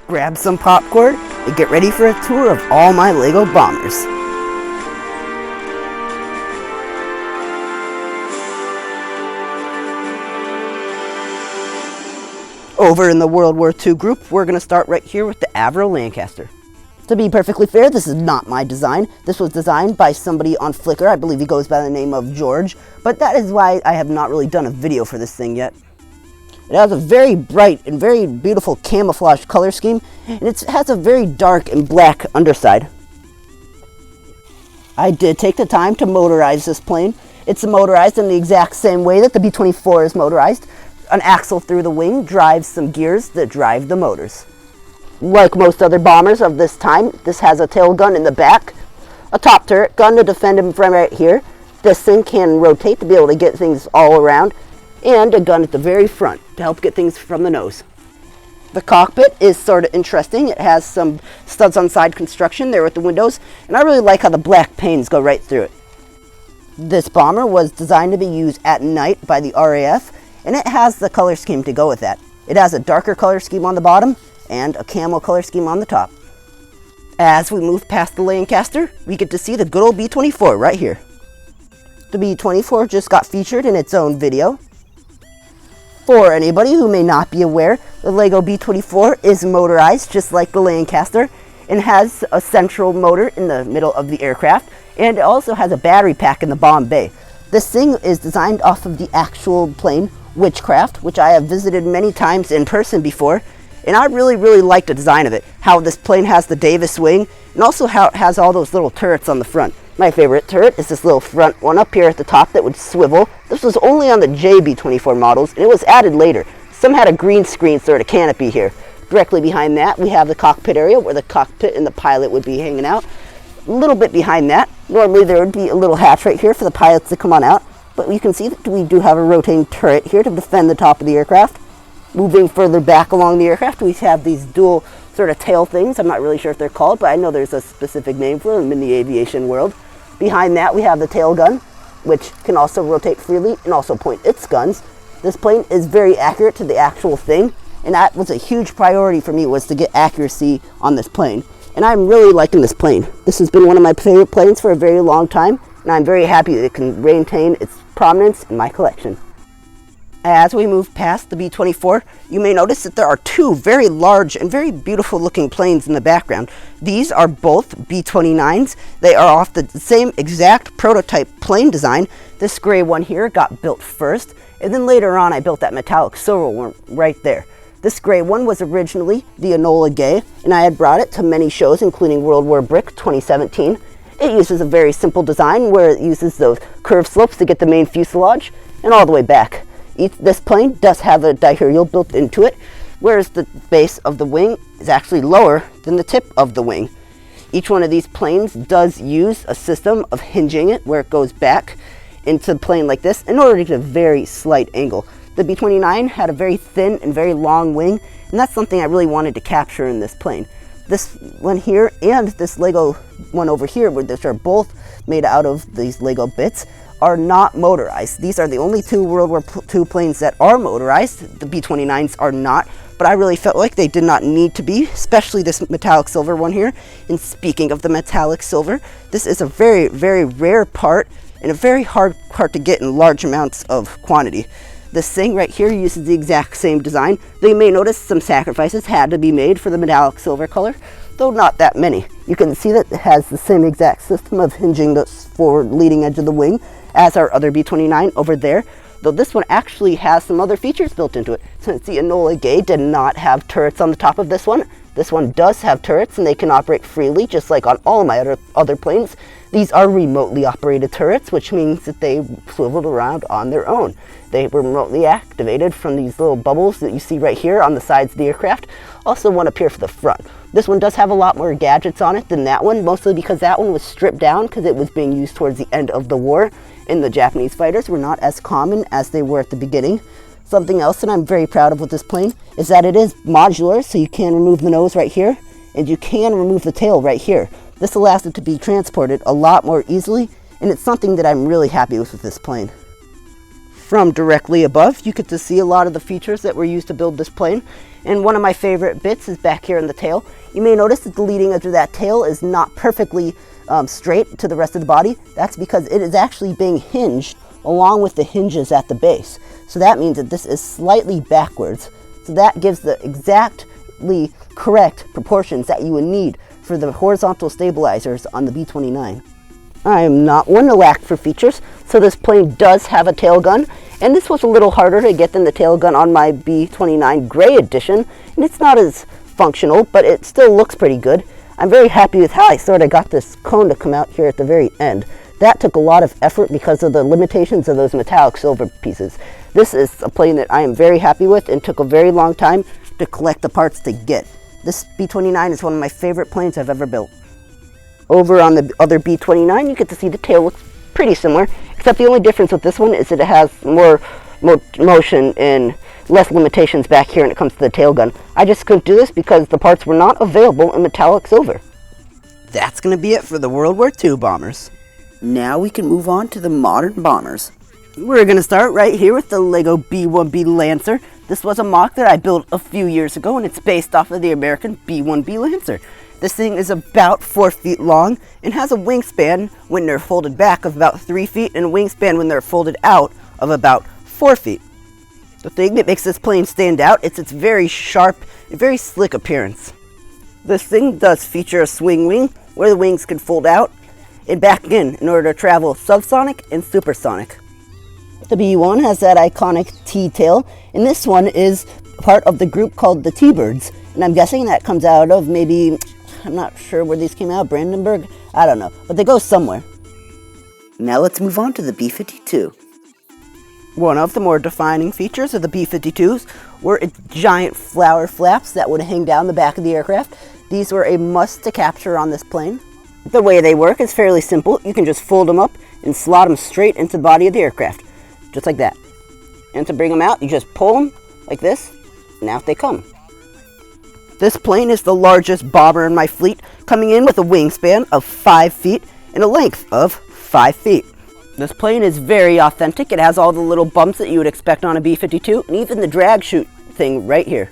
grab some popcorn, and get ready for a tour of all my Lego bombers. Over in the World War II group, we're going to start right here with the Avro Lancaster. To be perfectly fair, this is not my design. This was designed by somebody on Flickr. I believe he goes by the name of George, but that is why I have not really done a video for this thing yet. It has a very bright and very beautiful camouflage color scheme, and it has a very dark and black underside. I did take the time to motorize this plane. It's motorized in the exact same way that the B24 is motorized. An axle through the wing drives some gears that drive the motors. Like most other bombers of this time, this has a tail gun in the back, a top turret gun to defend him from right here. This thing can rotate to be able to get things all around, and a gun at the very front to help get things from the nose. The cockpit is sort of interesting. It has some studs on side construction there with the windows, and I really like how the black panes go right through it. This bomber was designed to be used at night by the RAF, and it has the color scheme to go with that. It has a darker color scheme on the bottom and a camo color scheme on the top. As we move past the Lancaster, we get to see the good old B24 right here. The B24 just got featured in its own video. For anybody who may not be aware, the Lego B24 is motorized just like the Lancaster and has a central motor in the middle of the aircraft, and it also has a battery pack in the bomb bay. This thing is designed off of the actual plane, Witchcraft, which I have visited many times in person before, and I really like the design of it. How this plane has the Davis wing, and also how it has all those little turrets on the front. My favorite turret is this little front one up here at the top that would swivel. This was only on the JB24 models, and it was added later. Some had a green screen sort of canopy here. Directly behind that, we have the cockpit area where the cockpit and the pilot would be hanging out. A little bit behind that, normally there would be a little hatch right here for the pilots to come on out, but you can see that we do have a rotating turret here to defend the top of the aircraft. Moving further back along the aircraft, we have these dual sort of tail things. I'm not really sure if they're called, but I know there's a specific name for them in the aviation world. Behind that, we have the tail gun, which can also rotate freely and also point its guns. This plane is very accurate to the actual thing, and that was a huge priority for me, was to get accuracy on this plane. And I'm really liking this plane. This has been one of my favorite planes for a very long time, and I'm very happy that it can maintain its prominence in my collection. As we move past the B24, you may notice that there are two very large and very beautiful looking planes in the background. These are both B29s. They are off the same exact prototype plane design. This gray one here got built first, and then later on I built that metallic silver one right there. This gray one was originally the Enola Gay, and I had brought it to many shows, including World War Brick 2017. It uses a very simple design where it uses those curved slopes to get the main fuselage and all the way back. This plane does have a dihurial built into it, whereas the base of the wing is actually lower than the tip of the wing. Each one of these planes does use a system of hinging it where it goes back into the plane like this in order to get a very slight angle. The B29 had a very thin and very long wing, and that's something I really wanted to capture in this plane. This one here and this Lego one over here, which are both made out of these Lego bits, are not motorized. These are the only two World War II planes that are motorized. The B29s are not, but I really felt like they did not need to be, especially this metallic silver one here. And speaking of the metallic silver, this is a very rare part and a very hard part to get in large amounts of quantity. This thing right here uses the exact same design. They may notice some sacrifices had to be made for the metallic silver color, though not that many. You can see that it has the same exact system of hinging the forward leading edge of the wing as our other B29 over there, though this one actually has some other features built into it. Since the Enola Gay did not have turrets on the top of this one does have turrets, and they can operate freely just like on all my other planes. These are remotely operated turrets, which means that they swiveled around on their own. They were remotely activated from these little bubbles that you see right here on the sides of the aircraft. Also one up here for the front. This one does have a lot more gadgets on it than that one, mostly because that one was stripped down because it was being used towards the end of the war, and the Japanese fighters were not as common as they were at the beginning. Something else that I'm very proud of with this plane is that it is modular, so you can remove the nose right here, and you can remove the tail right here. This allows it to be transported a lot more easily, and it's something that I'm really happy with this plane. From directly above, you get to see a lot of the features that were used to build this plane, And one of my favorite bits is back here in the tail. You may notice that the leading edge of that tail is not perfectly straight to the rest of the body. That's because it is actually being hinged along with the hinges at the base. So that means that this is slightly backwards. So that gives the exactly correct proportions that you would need for the horizontal stabilizers on the B29. I am not one to lack for features, so this plane does have a tail gun, and this was a little harder to get than the tail gun on my B29 Gray Edition, and it's not as functional, but it still looks pretty good. I'm very happy with how I sort of got this cone to come out here at the very end. That took a lot of effort because of the limitations of those metallic silver pieces. This is a plane that I am very happy with and took a very long time to collect the parts to get. This B29 is one of my favorite planes I've ever built. Over on the other B29, you get to see the tail looks pretty similar, except the only difference with this one is that it has more motion and less limitations back here when it comes to the tail gun. I just couldn't do this because the parts were not available in metallic silver. That's going to be it for the World War II bombers. Now we can move on to the modern bombers. We're going to start right here with the Lego B1B Lancer. This was a mock that I built a few years ago, and it's based off of the American B1B Lancer. This thing is about 4 feet long and has a wingspan when they're folded back of about 3 feet and a wingspan when they're folded out of about 4 feet. The thing that makes this plane stand out is its very sharp and very slick appearance. This thing does feature a swing wing where the wings can fold out and back in order to travel subsonic and supersonic. The B1 has that iconic T-tail, and this one is part of the group called the T-Birds, and I'm guessing that comes out of maybe, I'm not sure where these came out, Brandenburg? I don't know, but they go somewhere. Now let's move on to the B-52. One of the more defining features of the B-52s were its giant flower flaps that would hang down the back of the aircraft. These were a must to capture on this plane. The way they work is fairly simple. You can just fold them up and slot them straight into the body of the aircraft, just like that. And to bring them out, you just pull them like this, and out they come. This plane is the largest bomber in my fleet, coming in with a wingspan of 5 feet and a length of 5 feet. This plane is very authentic. It has all the little bumps that you would expect on a B-52, and even the drag chute thing right here.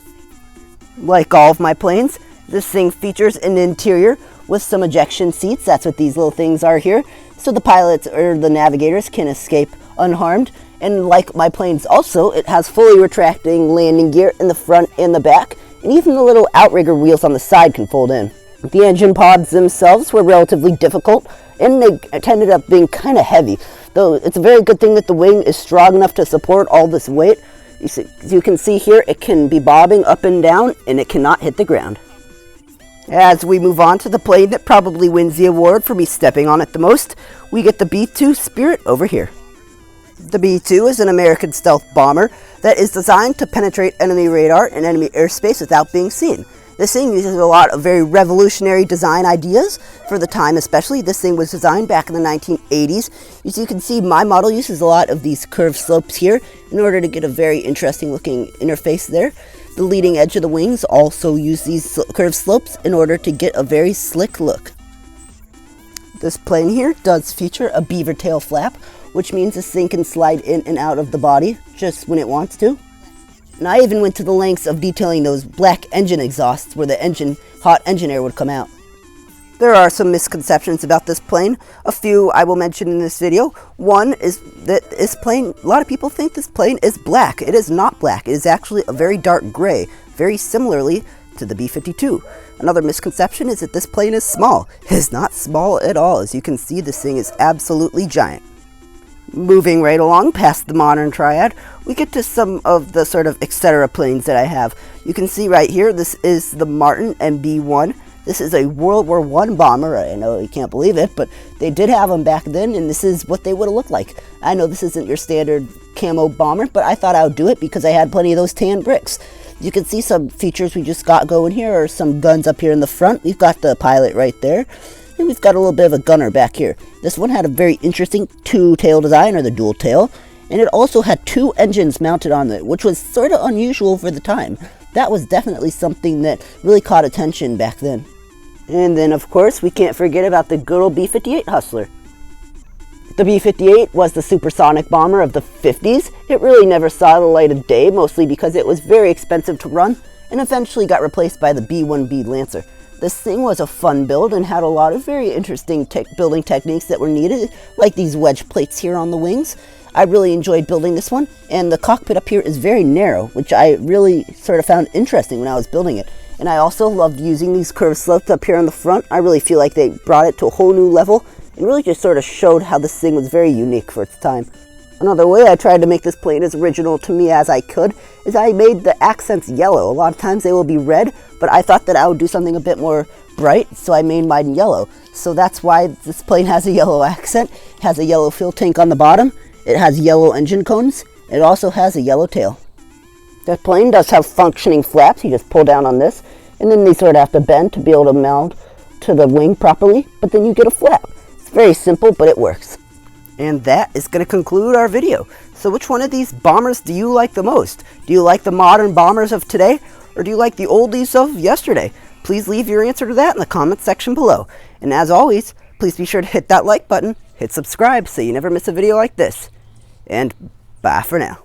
Like all of my planes, this thing features an interior with some ejection seats. That's what these little things are here, so the pilots or the navigators can escape unharmed. And like my planes also, it has fully retracting landing gear in the front and the back, and even the little outrigger wheels on the side can fold in. The engine pods themselves were relatively difficult, and they ended up being kind of heavy, though it's a very good thing that the wing is strong enough to support all this weight. As you can see here, it can be bobbing up and down, and it cannot hit the ground. As we move on to the plane that probably wins the award for me stepping on it the most, we get the B-2 Spirit over here. The B-2 is an American stealth bomber that is designed to penetrate enemy radar and enemy airspace without being seen. This thing uses a lot of very revolutionary design ideas for the time, especially. This thing was designed back in the 1980s. As you can see, my model uses a lot of these curved slopes here in order to get a very interesting looking interface there. The leading edge of the wings also use these curved slopes in order to get a very slick look. This plane here does feature a beaver tail flap, which means this thing can slide in and out of the body just when it wants to. And I even went to the lengths of detailing those black engine exhausts where the hot engine air would come out. There are some misconceptions about this plane. A few I will mention in this video. One is that this plane, a lot of people think this plane is black. It is not black. It is actually a very dark gray, very similarly to the B-52. Another misconception is that this plane is small. It is not small at all. As you can see, this thing is absolutely giant. Moving right along past the modern triad, we get to some of the sort of etc. planes that I have. You can see right here, this is the Martin MB-1. This is a World War I bomber. I know you can't believe it, but they did have them back then, and this is what they would have looked like. I know this isn't your standard camo bomber, but I thought I would do it because I had plenty of those tan bricks. You can see some features we just got going here, or some guns up here in the front. We've got the pilot right there, and we've got a little bit of a gunner back here. This one had a very interesting two-tail design, or the dual tail, and it also had 2 engines mounted on it, which was sort of unusual for the time. That was definitely something that really caught attention back then. And then, of course, we can't forget about the good old B-58 Hustler. The B-58 was the supersonic bomber of the 50s. It really never saw the light of day, mostly because it was very expensive to run, and eventually got replaced by the B1B Lancer. This thing was a fun build and had a lot of very interesting building techniques that were needed, like these wedge plates here on the wings. I really enjoyed building this one, and the cockpit up here is very narrow, which I really sort of found interesting when I was building it. And I also loved using these curved slopes up here on the front. I really feel like they brought it to a whole new level and really just sort of showed how this thing was very unique for its time. Another way I tried to make this plane as original to me as I could is I made the accents yellow. A lot of times they will be red, but I thought that I would do something a bit more bright, so I made mine yellow. So that's why this plane has a yellow accent. It has a yellow fuel tank on the bottom. It has yellow engine cones. It also has a yellow tail. The plane does have functioning flaps. You just pull down on this, and then they sort of have to bend to be able to mount to the wing properly, but then you get a flap. It's very simple, but it works. And that is going to conclude our video. So which one of these bombers do you like the most? Do you like the modern bombers of today, or do you like the oldies of yesterday? Please leave your answer to that in the comment section below. And as always, please be sure to hit that like button, hit subscribe so you never miss a video like this. And bye for now.